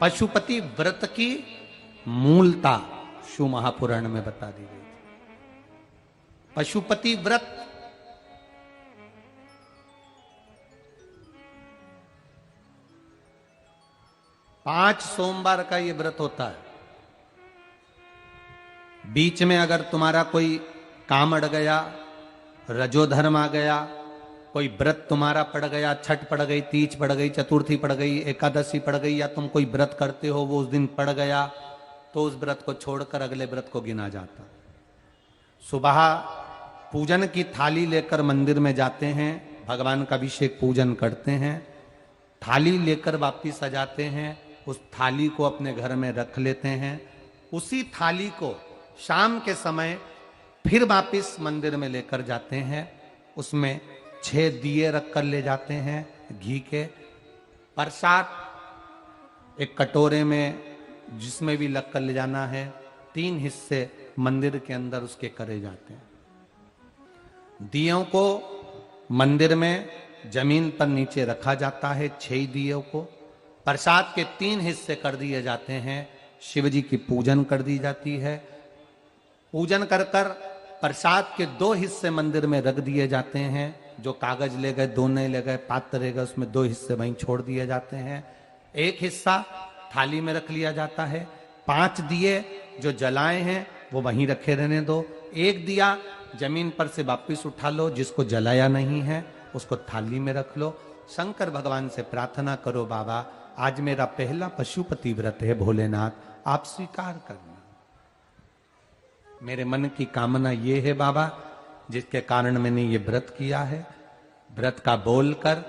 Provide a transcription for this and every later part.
पशुपति व्रत की मूलता शिव महापुराण में बता दी गई। पशुपति व्रत पांच सोमवार का ये व्रत होता है। बीच में अगर तुम्हारा कोई काम अड़ गया, रजोधर्म आ गया, कोई व्रत तुम्हारा पड़ गया, छठ पड़ गई, तीज पड़ गई, चतुर्थी पड़ गई, एकादशी पड़ गई, या तुम कोई व्रत करते हो वो उस दिन पड़ गया, तो उस व्रत को छोड़कर अगले व्रत को गिना जाता। सुबह पूजन की थाली लेकर मंदिर में जाते हैं, भगवान का अभिषेक पूजन करते हैं, थाली लेकर वापिस आ जाते हैं, उस थाली को अपने घर में रख लेते हैं। उसी थाली को शाम के समय फिर वापिस मंदिर में लेकर जाते हैं, उसमें 6 दिए रख कर ले जाते हैं घी के। प्रसाद एक कटोरे में जिसमें भी लग कर ले जाना है, 3 हिस्से मंदिर के अंदर उसके करे जाते हैं। दियों को मंदिर में जमीन पर नीचे रखा जाता है, 6 दियों को। प्रसाद के 3 हिस्से कर दिए जाते हैं, शिव जी की पूजन कर दी जाती है। पूजन कर कर प्रसाद के 2 हिस्से मंदिर में रख दिए जाते हैं, जो कागज ले गए, दोने ले गए, पात्र ले गए, उसमें 2 हिस्से वहीं छोड़ दिए जाते हैं। 1 हिस्सा थाली में रख लिया जाता है। 5 दिए जो जलाए हैं वो वहीं रखे रहने दो। 1 दिया जमीन पर से वापिस उठा लो, जिसको जलाया नहीं है उसको थाली में रख लो। शंकर भगवान से प्रार्थना करो, बाबा आज मेरा पहला पशुपति व्रत है, भोलेनाथ आप स्वीकार करना। मेरे मन की कामना ये है बाबा, जिसके कारण मैंने ये व्रत किया है। व्रत का बोलकर,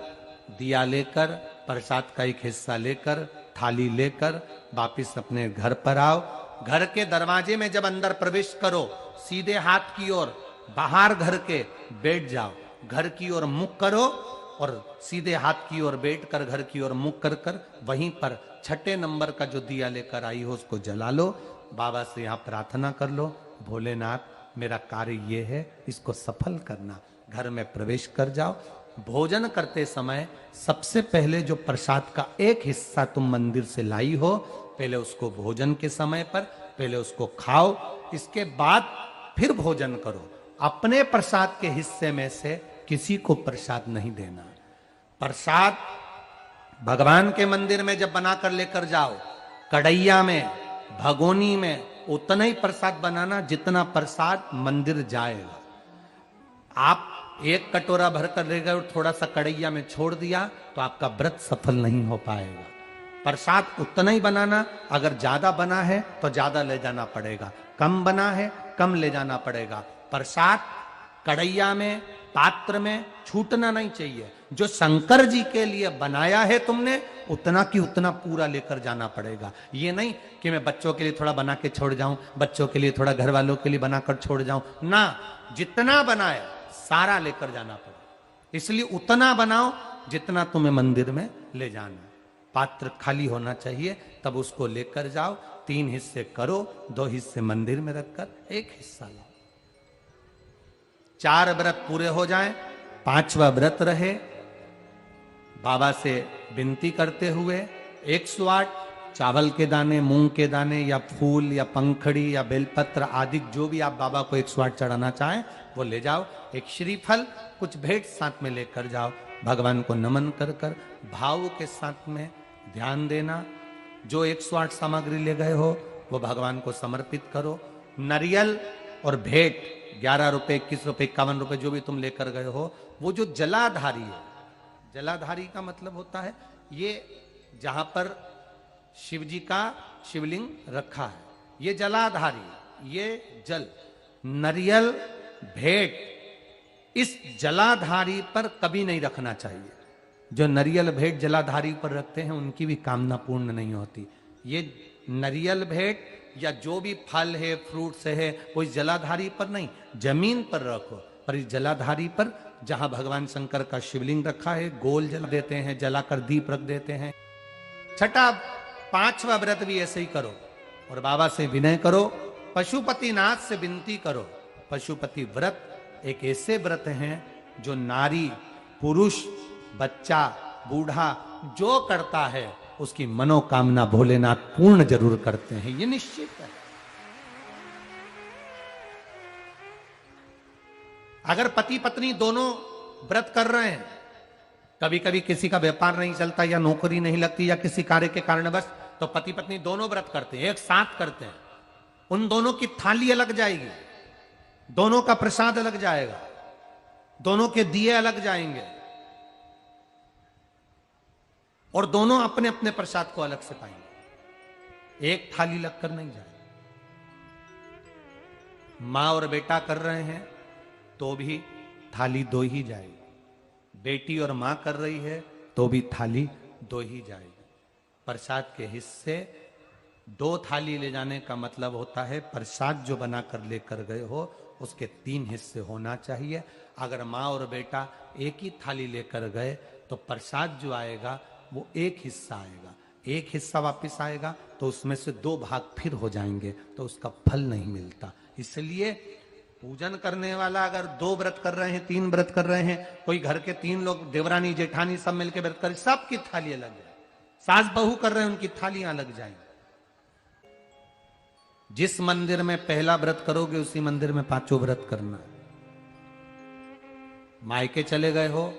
दिया लेकर, प्रसाद का 1 हिस्सा लेकर, थाली लेकर वापिस अपने घर पर आओ। घर के दरवाजे में जब अंदर प्रवेश करो, सीधे हाथ की ओर बाहर घर के बैठ जाओ, घर की ओर मुख करो और सीधे हाथ की ओर बैठकर घर की ओर मुख कर कर वहीं पर 6ठे नंबर का जो दिया लेकर आई हो उसको जला लो। बाबा से यहाँ प्रार्थना कर लो, भोलेनाथ मेरा कार्य ये है, इसको सफल करना। घर में प्रवेश कर जाओ। भोजन करते समय सबसे पहले जो प्रसाद का 1 हिस्सा तुम मंदिर से लाई हो, पहले उसको भोजन के समय पर पहले उसको खाओ, इसके बाद फिर भोजन करो। अपने प्रसाद के हिस्से में से किसी को प्रसाद नहीं देना। प्रसाद भगवान के मंदिर में जब बनाकर लेकर जाओ, कढ़ैया में, भगोनी में उतना ही प्रसाद बनाना जितना प्रसाद मंदिर जाएगा। आप 1 कटोरा भरकर ले गए और थोड़ा सा कढ़ैया में छोड़ दिया तो आपका व्रत सफल नहीं हो पाएगा। प्रसाद उतना ही बनाना, अगर ज्यादा बना है तो ज्यादा ले जाना पड़ेगा, कम बना है कम ले जाना पड़ेगा। प्रसाद कढ़ैया में, पात्र में छूटना नहीं चाहिए। जो शंकर जी के लिए बनाया है तुमने, उतना की उतना पूरा लेकर जाना पड़ेगा। ये नहीं कि मैं बच्चों के लिए थोड़ा बना के छोड़ जाऊं, बच्चों के लिए थोड़ा घर वालों के लिए बनाकर छोड़ जाऊं ना, जितना बनाया सारा लेकर जाना पड़ेगा। इसलिए उतना बनाओ जितना तुम्हें मंदिर में ले जाना। पात्र खाली होना चाहिए, तब उसको लेकर जाओ। 3 हिस्से करो, 2 हिस्से मंदिर में रखकर 1 हिस्सा लाओ। 4 व्रत पूरे हो जाएं, 5वां व्रत रहे। बाबा से विनती करते हुए 108 चावल के दाने, मूंग के दाने या फूल या पंखड़ी या बेलपत्र आदि जो भी आप बाबा को 108 चढ़ाना चाहें वो ले जाओ। 1 श्रीफल, कुछ भेंट साथ में लेकर जाओ। भगवान को नमन कर कर भाव के साथ में ध्यान देना। जो 108 सामग्री ले गए हो वो भगवान को समर्पित करो। नारियल और भेंट 11 रुपए, 21 रुपए, 51 रुपए जो भी तुम लेकर गए हो, वो जो जलाधारी है, जलाधारी का मतलब होता है ये जहां पर शिव जी का शिवलिंग रखा है, ये जलाधारी, ये जल, नारियल, भेंट इस जलाधारी पर कभी नहीं रखना चाहिए। जो नारियल भेंट जलाधारी पर रखते हैं उनकी भी कामना पूर्ण नहीं होती। ये नारियल भेंट या जो भी फल है, फ्रूट्स है, वो इस जलाधारी पर नहीं, जमीन पर रखो। पर इस जलाधारी पर जहां भगवान शंकर का शिवलिंग रखा है, गोल जला देते हैं, जलाकर दीप रख देते हैं। 6ठा 5वां व्रत भी ऐसे ही करो और बाबा से विनय करो, पशुपति नाथ से विनती करो। पशुपति व्रत एक ऐसे व्रत हैं जो नारी, पुरुष, बच्चा, बूढ़ा जो करता है उसकी मनोकामना भोलेनाथ पूर्ण जरूर करते हैं, ये निश्चित है। अगर पति पत्नी दोनों व्रत कर रहे हैं, कभी कभी किसी का व्यापार नहीं चलता या नौकरी नहीं लगती या किसी कार्य के कारणवश, तो पति पत्नी दोनों व्रत करते हैं, एक साथ करते हैं, उन दोनों की थाली अलग जाएगी, दोनों का प्रसाद अलग जाएगा, दोनों के दिए अलग जाएंगे और दोनों अपने अपने प्रसाद को अलग से पाएंगे, एक थाली लगकर नहीं जाएगी। मां और बेटा कर रहे हैं तो भी थाली दो ही जाएगी, बेटी और मां कर रही है तो भी थाली दो ही जाएगी। प्रसाद के हिस्से दो थाली ले जाने का मतलब होता है प्रसाद जो बनाकर लेकर गए हो उसके 3 हिस्से होना चाहिए। अगर माँ और बेटा एक ही थाली लेकर गए तो प्रसाद जो आएगा वो एक हिस्सा आएगा, एक हिस्सा वापस आएगा तो उसमें से 2 भाग फिर हो जाएंगे, तो उसका फल नहीं मिलता। इसलिए पूजन करने वाला अगर 2 व्रत कर रहे हैं, 3 व्रत कर रहे हैं, कोई घर के 3 लोग देवरानी जेठानी सब मिलकर व्रत कर, सबकी थाली अलग है, सास बहू कर रहे हैं उनकी थालियां अलग जाएंगी। जिस मंदिर में पहला व्रत करोगे उसी मंदिर में 5 व्रत करना है। मायके चले गए हो,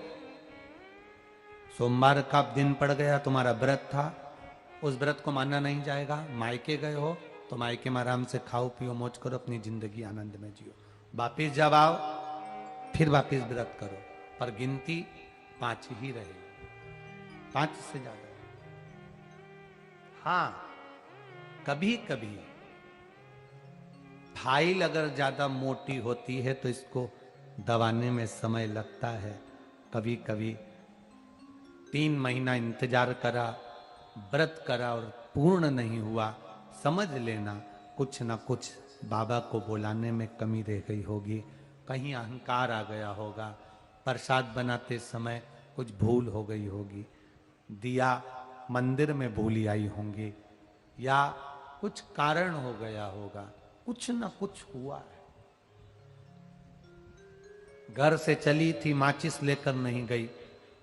सोमवार का दिन पड़ गया, तुम्हारा व्रत था, उस व्रत को मानना नहीं जाएगा। मायके गए हो तो मायके में आराम से खाओ पियो मौज करो, अपनी जिंदगी आनंद में जियो। वापिस जब आओ फिर वापिस व्रत करो, पर गिनती 5 ही रहेगी, 5 से ज्यादा। हाँ, कभी कभी फाइल अगर ज्यादा मोटी होती है तो इसको दबाने में समय लगता है। कभी कभी 3 महीना इंतजार करा, व्रत करा और पूर्ण नहीं हुआ, समझ लेना कुछ ना कुछ बाबा को बुलाने में कमी रह गई होगी, कहीं अहंकार आ गया होगा, प्रसाद बनाते समय कुछ भूल हो गई होगी, दिया मंदिर में भूली आई होंगी, या कुछ कारण हो गया होगा, कुछ ना कुछ हुआ है। घर से चली थी, माचिस लेकर नहीं गई,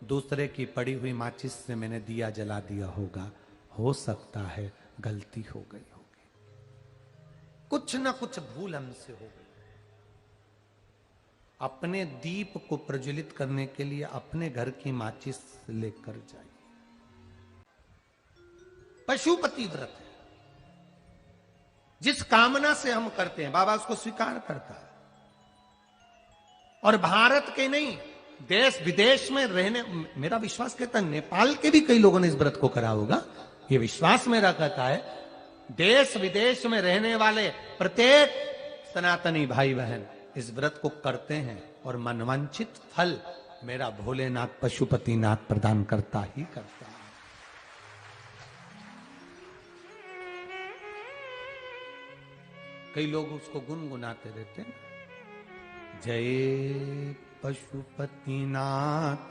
दूसरे की पड़ी हुई माचिस से मैंने दिया जला दिया होगा, हो सकता है गलती हो गई होगी, कुछ ना कुछ भूल हमसे हो गई। अपने दीप को प्रज्वलित करने के लिए अपने घर की माचिस लेकर जाइए। पशुपति व्रत है, जिस कामना से हम करते हैं बाबा उसको स्वीकार करता है। और भारत के नहीं, देश विदेश में रहने, मेरा विश्वास कहता है नेपाल के भी कई लोगों ने इस व्रत को करा होगा, ये विश्वास मेरा कहता है। देश विदेश में रहने वाले प्रत्येक सनातनी भाई बहन इस व्रत को करते हैं और मनवांछित फल मेरा भोलेनाथ पशुपतिनाथ प्रदान करता ही करता है। कई लोग उसको गुनगुनाते रहते हैं, जय पशुपतिनाथ।